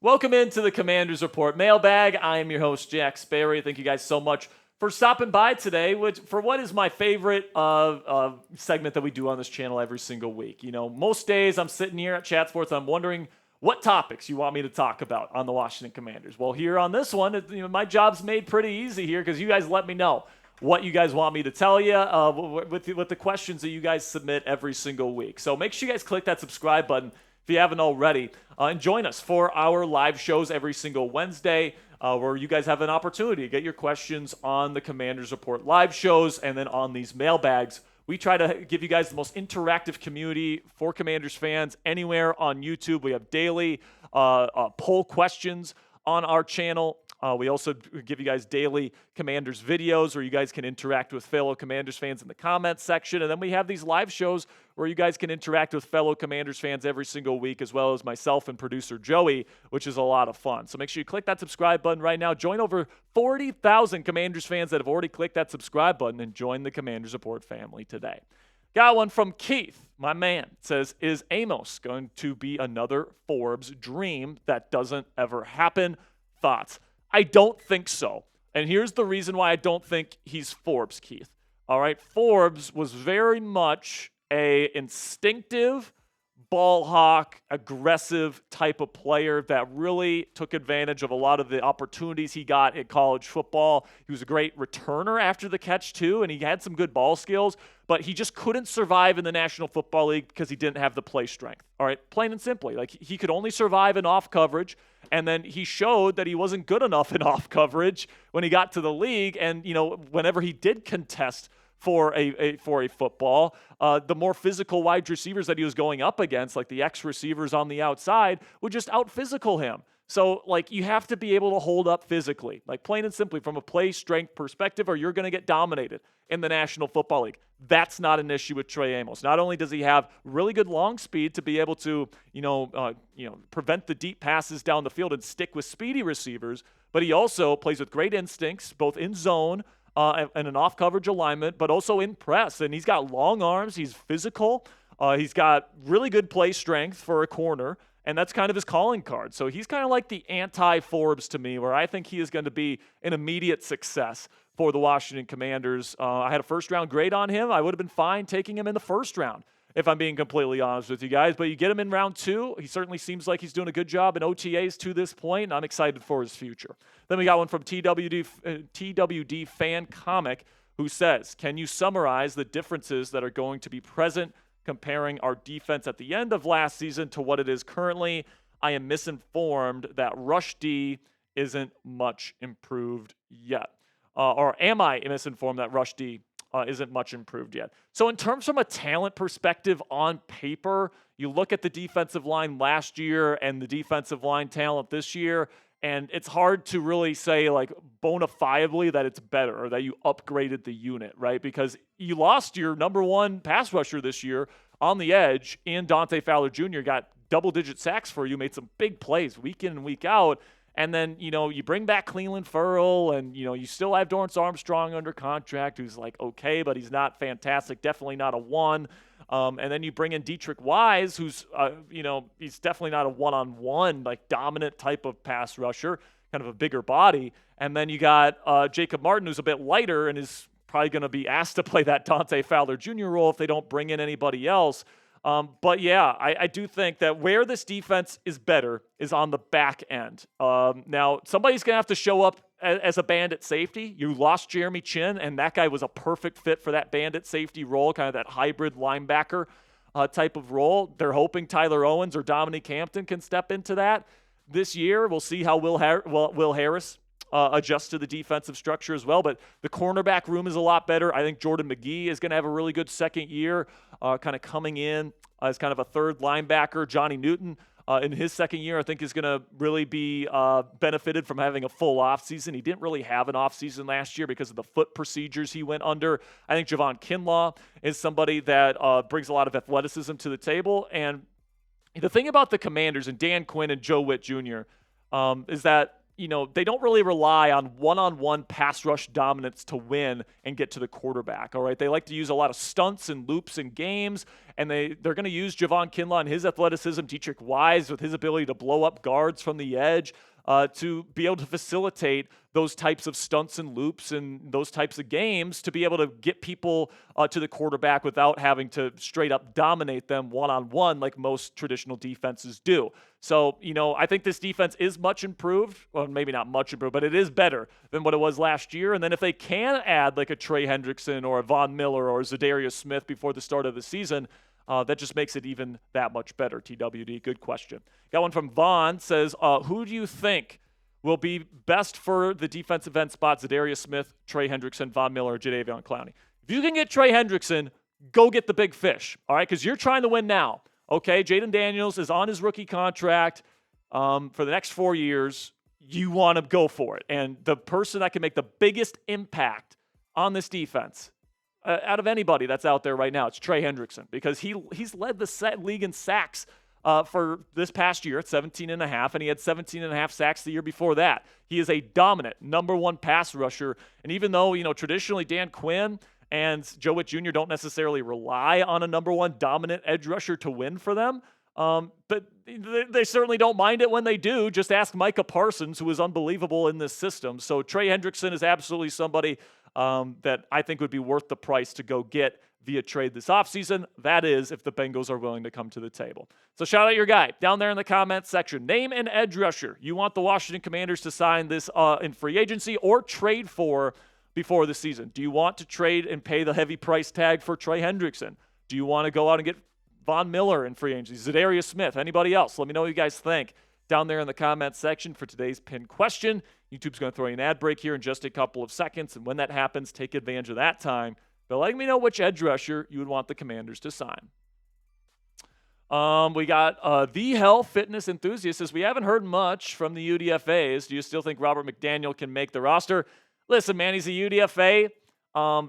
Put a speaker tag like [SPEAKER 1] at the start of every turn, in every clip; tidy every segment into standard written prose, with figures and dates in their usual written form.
[SPEAKER 1] Welcome into the Commanders Report Mailbag. I am your host, Jack Sperry. Thank you guys so much for stopping by today for what is my favorite segment that we do on this channel every single week. You know, most days I'm sitting here at Chat Sports, I'm wondering what topics you want me to talk about on the Washington Commanders. Well, here on this one, my job's made pretty easy here because you guys let me know what you guys want me to tell you with the questions that you guys submit every single week. So make sure you guys click that subscribe button if you haven't already, and join us for our live shows every single Wednesday, where you guys have an opportunity to get your questions on the Commanders Report live shows and then on these mailbags. We try to give you guys the most interactive community for Commanders fans anywhere on YouTube. We have daily poll questions on our channel. We also give you guys daily Commanders videos where you guys can interact with fellow Commanders fans in the comments section. And then we have these live shows where you guys can interact with fellow Commanders fans every single week, as well as myself and producer Joey, which is a lot of fun. So make sure you click that subscribe button right now. Join over 40,000 Commanders fans that have already clicked that subscribe button and join the Commanders Report family today. Got one from Keith, my man. It says, is Amos going to be another Forbes dream that doesn't ever happen? Thoughts? I don't think so. And here's the reason why I don't think he's Forbes, Keith. All right, Forbes was very much a instinctive, ball hawk, aggressive type of player that really took advantage of a lot of the opportunities he got in college football. He was a great returner after the catch, too, and he had some good ball skills, but he just couldn't survive in the National Football League because he didn't have the play strength. All right, plain and simply. Like, he could only survive in off coverage, and then he showed that he wasn't good enough in off coverage when he got to the league, and, you know, whenever he did contest for a football, the more physical wide receivers that he was going up against, like the ex-receivers on the outside, would just out-physical him. So, like, you have to be able to hold up physically, like plain and simply from a play strength perspective, or you're going to get dominated in the National Football League. That's not an issue with Trey Amos. Not only does he have really good long speed to be able to, prevent the deep passes down the field and stick with speedy receivers, but he also plays with great instincts, both in zone and an off-coverage alignment, but also in press. And he's got long arms. He's physical. He's got really good play strength for a corner, and that's kind of his calling card. So he's kind of like the anti-Forbes to me, where I think he is going to be an immediate success for the Washington Commanders. I had a first-round grade on him. I would have been fine taking him in the first round, if I'm being completely honest with you guys. But you get him in round 2. He certainly seems like he's doing a good job in OTAs to this point, and I'm excited for his future. Then we got one from TWD Fan Comic, who says, can you summarize the differences that are going to be present comparing our defense at the end of last season to what it is currently? I am misinformed that rush D isn't much improved yet. Or am I misinformed that rush D isn't much improved yet? So in terms from a talent perspective on paper, you look at the defensive line last year and the defensive line talent this year, and it's hard to really say, like, bona fidely that it's better or that you upgraded the unit, right? Because you lost your number one pass rusher this year on the edge in Dante Fowler Jr., got double-digit sacks for you, made some big plays week in and week out. And then, you bring back Cleveland Ferrell, and, you still have Dorrance Armstrong under contract, who's like okay, but he's not fantastic, definitely not a 1. And then you bring in Dietrich Wise, who's, he's definitely not a one-on-one, like, dominant type of pass rusher, kind of a bigger body. And then you got Jacob Martin, who's a bit lighter and is probably going to be asked to play that Dante Fowler Jr. role if they don't bring in anybody else. But yeah, I do think that where this defense is better is on the back end. Now, somebody's going to have to show up as a bandit safety. You lost Jeremy Chin, and that guy was a perfect fit for that bandit safety role, kind of that hybrid linebacker type of role. They're hoping Tyler Owens or Dominique Hampton can step into that this year. We'll see how Will Harris adjust to the defensive structure as well. But the cornerback room is a lot better. I think Jordan McGee is going to have a really good second year, kind of coming in as kind of a third linebacker. Johnny Newton in his second year, I think, is going to really be benefited from having a full offseason. He didn't really have an offseason last year because of the foot procedures he went under. I think Javon Kinlaw is somebody that brings a lot of athleticism to the table. And the thing about the Commanders and Dan Quinn and Joe Witt Jr. Is that, they don't really rely on one-on-one pass rush dominance to win and get to the quarterback, all right? They like to use a lot of stunts and loops in games, and they're going to use Javon Kinlaw and his athleticism, Dietrich Wise with his ability to blow up guards from the edge, to be able to facilitate those types of stunts and loops and those types of games to be able to get people to the quarterback without having to straight up dominate them one-on-one like most traditional defenses do. So, I think this defense is much improved. Well, maybe not much improved, but it is better than what it was last year. And then if they can add like a Trey Hendrickson or a Von Miller or a Zadarius Smith before the start of the season, that just makes it even that much better. TWD, good question. Got one from Vaughn, says, who do you think will be best for the defensive end spot? Zadarius Smith, Trey Hendrickson, Von Miller, or Jadeveon Clowney? If you can get Trey Hendrickson, go get the big fish, all right? Because you're trying to win now, okay? Jaden Daniels is on his rookie contract for the next 4 years. You want to go for it. And the person that can make the biggest impact on this defense out of anybody that's out there right now, it's Trey Hendrickson, because he's led the league in sacks for this past year at 17.5, and he had 17.5 sacks the year before that. He is a dominant number one pass rusher, and even though, traditionally Dan Quinn and Joe Witt Jr. don't necessarily rely on a number one dominant edge rusher to win for them, but they certainly don't mind it when they do. Just ask Micah Parsons, who is unbelievable in this system. So Trey Hendrickson is absolutely somebody that I think would be worth the price to go get via trade this offseason. That is, if the Bengals are willing to come to the table. So shout out your guy down there in the comments section. Name an edge rusher you want the Washington Commanders to sign this in free agency or trade for before the season. Do you want to trade and pay the heavy price tag for Trey Hendrickson? Do you want to go out and get Von Miller in free agency? Zadarius Smith? Anybody else? Let me know what you guys think down there in the comments section for today's pinned question. YouTube's going to throw you an ad break here in just a couple of seconds, and when that happens, take advantage of that time. But let me know which edge rusher you would want the Commanders to sign. We got The Hell Fitness Enthusiast says, we haven't heard much from the UDFAs. Do you still think Robert McDaniel can make the roster? Listen, man, he's a UDFA.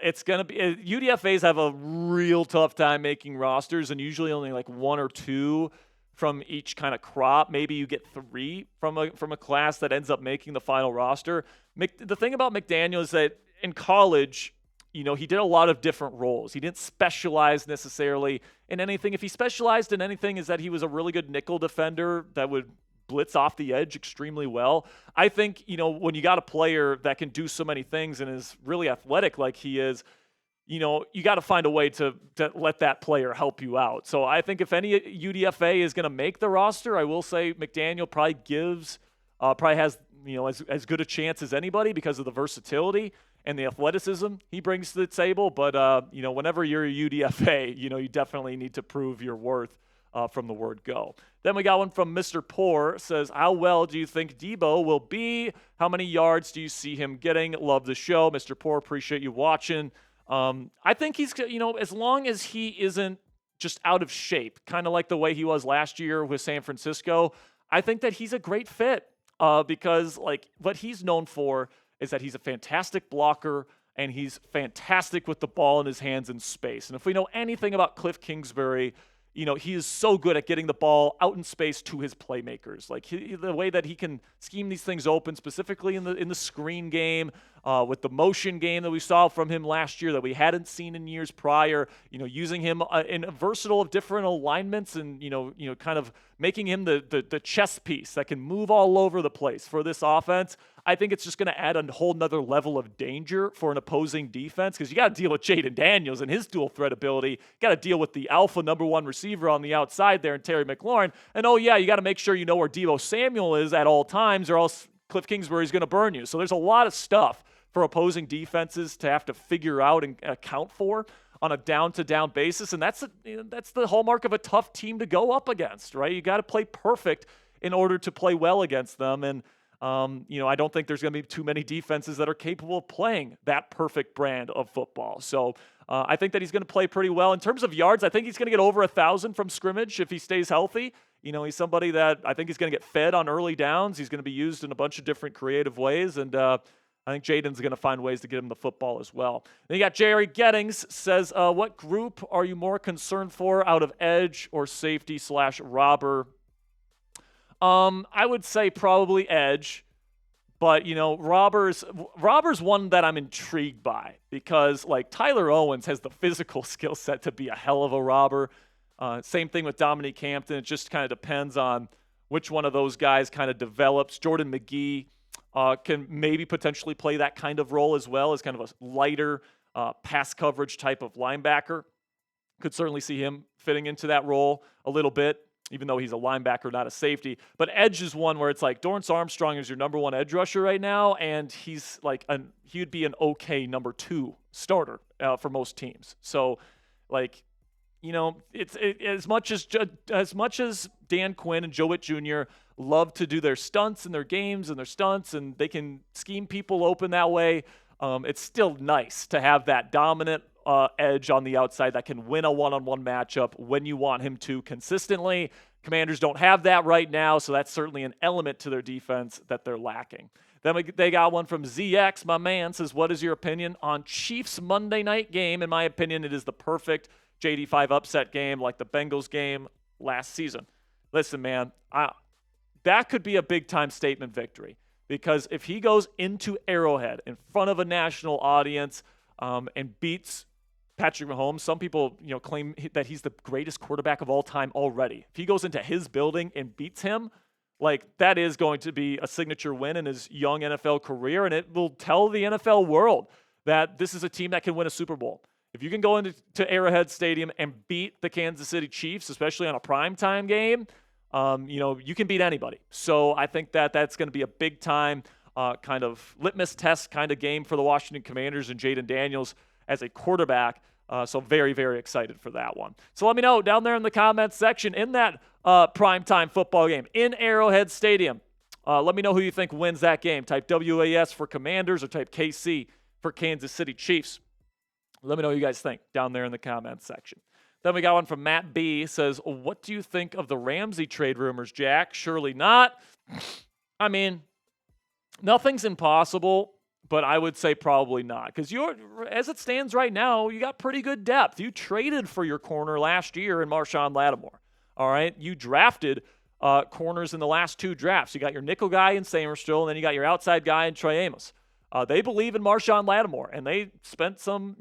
[SPEAKER 1] It's going to be UDFAs have a real tough time making rosters, and usually only like one or two from each kind of crop. Maybe you get three from a class that ends up making the final roster. The thing about McDaniel is that in college, he did a lot of different roles. He didn't specialize necessarily in anything. If he specialized in anything, is that he was a really good nickel defender that would blitz off the edge extremely well. I think, when you got a player that can do so many things and is really athletic like he is, you got to find a way to let that player help you out. So I think if any UDFA is going to make the roster, I will say McDaniel probably has, as good a chance as anybody because of the versatility and the athleticism he brings to the table. But, whenever you're a UDFA, you definitely need to prove your worth from the word go. Then we got one from Mr. Poor, says, how well do you think Deebo will be? How many yards do you see him getting? Love the show. Mr. Poor, appreciate you watching. I think he's, as long as he isn't just out of shape, kind of like the way he was last year with San Francisco, I think that he's a great fit because what he's known for is that he's a fantastic blocker and he's fantastic with the ball in his hands in space. And if we know anything about Cliff Kingsbury, he is so good at getting the ball out in space to his playmakers. The way that he can scheme these things open, specifically in the screen game, with the motion game that we saw from him last year that we hadn't seen in years prior. Using him in a versatile of different alignments, and kind of making him the chess piece that can move all over the place for this offense. I think it's just going to add a whole nother level of danger for an opposing defense, because you got to deal with Jaden Daniels and his dual threat ability. You got to deal with the alpha number one receiver on the outside there in Terry McLaurin. And you got to make sure you know where Deebo Samuel is at all times, or else Cliff Kingsbury is going to burn you. So there's a lot of stuff for opposing defenses to have to figure out and account for on a down-to-down basis. And that's the hallmark of a tough team to go up against, right? You got to play perfect in order to play well against them. And I don't think there's going to be too many defenses that are capable of playing that perfect brand of football. So I think that he's going to play pretty well. In terms of yards, I think he's going to get over 1,000 from scrimmage if he stays healthy. He's somebody that I think he's going to get fed on early downs. He's going to be used in a bunch of different creative ways. And I think Jaden's going to find ways to get him the football as well. Then you got Jerry Gettings says, what group are you more concerned for out of edge or safety / robber? I would say probably edge. But, Robber's one that I'm intrigued by because, like, Tyler Owens has the physical skill set to be a hell of a robber. Same thing with Dominique Hampton. It just kind of depends on which one of those guys kind of develops. Jordan McGee can maybe potentially play that kind of role as well as kind of a lighter pass coverage type of linebacker. Could certainly see him fitting into that role a little bit, even though he's a linebacker, not a safety. But edge is one where it's like Dorrance Armstrong is your number one edge rusher right now, and he's like he would be an okay number 2 starter for most teams. So, like, it's as much as Dan Quinn and Joe Witt Jr. love to do their stunts and their games and their stunts, and they can scheme people open that way. It's still nice to have that dominant edge on the outside that can win a one-on-one matchup when you want him to consistently. Commanders don't have that right now, so that's certainly an element to their defense that they're lacking. Then they got one from ZX, my man, says, what is your opinion on Chiefs Monday night game? In my opinion, it is the perfect JD5 upset game like the Bengals game last season. Listen, man, that could be a big-time statement victory because if he goes into Arrowhead in front of a national audience and beats Patrick Mahomes, some people claim that he's the greatest quarterback of all time already. If he goes into his building and beats him, like, that is going to be a signature win in his young NFL career, and it will tell the NFL world that this is a team that can win a Super Bowl. If you can go into Arrowhead Stadium and beat the Kansas City Chiefs, especially on a primetime game, you can beat anybody. So I think that that's going to be a big-time kind of litmus test kind of game for the Washington Commanders and Jayden Daniels as a quarterback. So very, very excited for that one. So let me know down there in the comments section in that primetime football game in Arrowhead Stadium. Let me know who you think wins that game. Type WAS for Commanders or type KC for Kansas City Chiefs. Let me know what you guys think down there in the comments section. Then we got one from Matt B. Says, what do you think of the Ramsey trade rumors, Jack? Surely not. I mean, nothing's impossible, but I would say probably not. Because as it stands right now, you got pretty good depth. You traded for your corner last year in Marshawn Lattimore. All right? You drafted corners in the last 2 drafts. You got your nickel guy in Samerstill, and then you got your outside guy in Trey Amos. They believe in Marshawn Lattimore, and they spent some,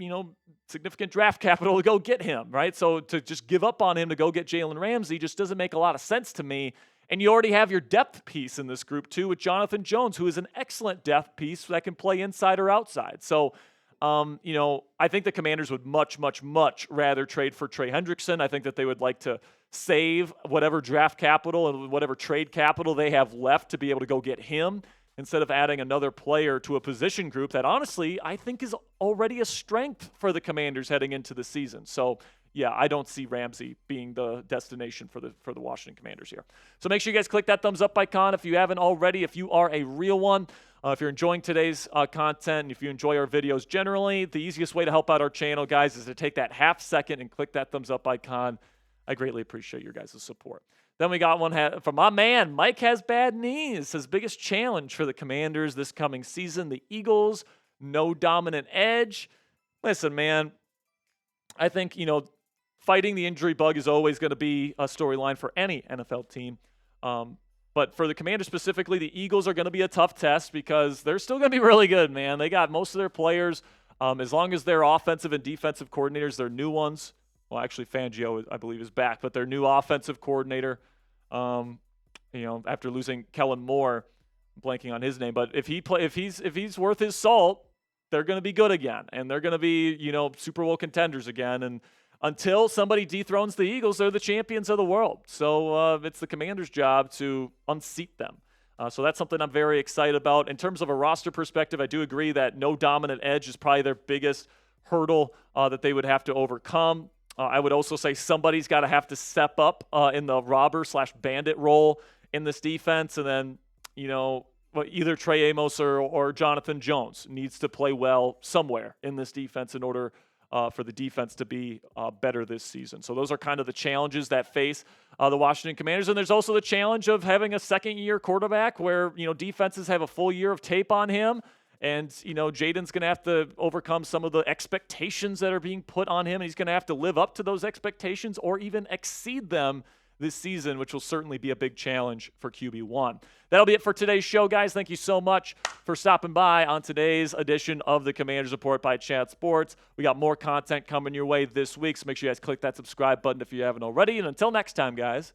[SPEAKER 1] significant draft capital to go get him, right? So to just give up on him to go get Jalen Ramsey just doesn't make a lot of sense to me. And you already have your depth piece in this group, too, with Jonathan Jones, who is an excellent depth piece that can play inside or outside. So, I think the Commanders would much, much, much rather trade for Trey Hendrickson. I think that they would like to save whatever draft capital and whatever trade capital they have left to be able to go get him instead of adding another player to a position group that, honestly, I think is already a strength for the Commanders heading into the season. So, yeah, I don't see Ramsey being the destination for the Washington Commanders here. So make sure you guys click that thumbs up icon if you haven't already, if you are a real one. If you're enjoying today's content and if you enjoy our videos generally, the easiest way to help out our channel, guys, is to take that half second and click that thumbs up icon. I greatly appreciate your guys' support. Then we got one from my man, Mike has bad knees. His biggest challenge for the Commanders this coming season, the Eagles, no dominant edge. Listen, man, I think, fighting the injury bug is always going to be a storyline for any NFL team. But for the Commanders specifically, the Eagles are going to be a tough test because they're still going to be really good, man. They got most of their players, as long as their offensive and defensive coordinators, their new ones. Well, actually, Fangio, I believe, is back, but their new offensive coordinator, after losing Kellen Moore, I'm blanking on his name, but if he's worth his salt, they're going to be good again, and they're going to be, Super Bowl contenders again. And until somebody dethrones the Eagles, they're the champions of the world. So it's the Commanders' job to unseat them. So that's something I'm very excited about. In terms of a roster perspective, I do agree that no dominant edge is probably their biggest hurdle that they would have to overcome. I would also say somebody's got to have to step up in the robber/bandit role in this defense. And then, either Trey Amos or Jonathan Jones needs to play well somewhere in this defense in order for the defense to be better this season. So those are kind of the challenges that face the Washington Commanders. And there's also the challenge of having a second-year quarterback where, defenses have a full year of tape on him. And, Jayden's going to have to overcome some of the expectations that are being put on him. And he's going to have to live up to those expectations or even exceed them this season, which will certainly be a big challenge for QB1. That'll be it for today's show, guys. Thank you so much for stopping by on today's edition of the Commanders Report by Chat Sports. We got more content coming your way this week, so make sure you guys click that subscribe button if you haven't already. And until next time, guys,